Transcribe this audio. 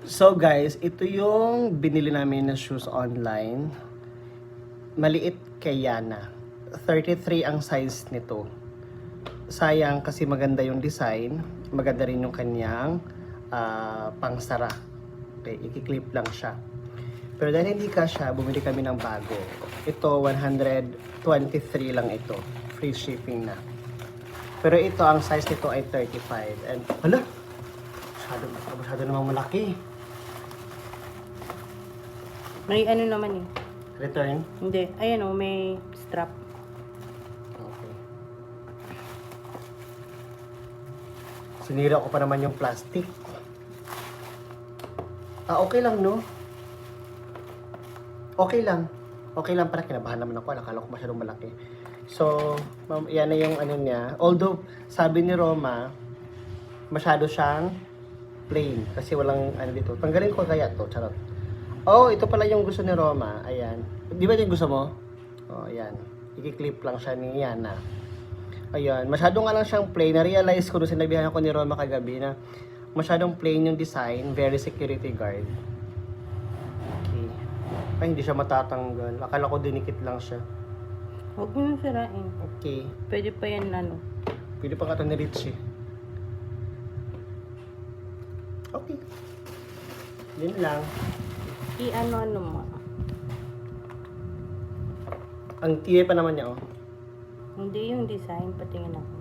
So guys, ito yung binili namin na shoes online. Maliit kay Yana. 33 ang size nito. Sayang kasi maganda yung design. Maganda rin yung kanyang pangsara. Okay, i-clip lang siya. Pero dahil hindi kasya, bumili kami ng bago. Ito, 123 lang ito. Free shipping na. Pero ito, ang size nito ay 35. And, hala! Masyado namang malaki. May ano naman eh. Return? Hindi. Ayan o, may strap. Okay. Sinira ko pa naman yung plastic. Okay lang, no? Okay lang. Okay lang para kinabahan naman ako. Akala ko masyadong malaki. So, yan na yung ano niya. Although, sabi ni Roma, masyado siyang plain. Kasi walang ano dito. Tanggalin ko kaya to. Charot. Oh, ito pala yung gusto ni Roma. Ayan. Di ba yung gusto mo? Oh, ayan. I-clip lang siya ni Yana. Ayan. Masyado nga lang siyang plain. Na-realize ko nung sinabihan ako ni Roma kagabi na masyadong plain yung design. Very security guard. Okay. Ay, hindi siya matatanggal. Akala ko dinikit lang siya. Huwag mo nang sirain. Okay. Pwede pa yan ano. Pwede pa ka ito ni Richie. Okay. Yun lang. I-ano-ano mo. Ang tiyay pa naman niya, oh. Hindi yung design, patingin ako.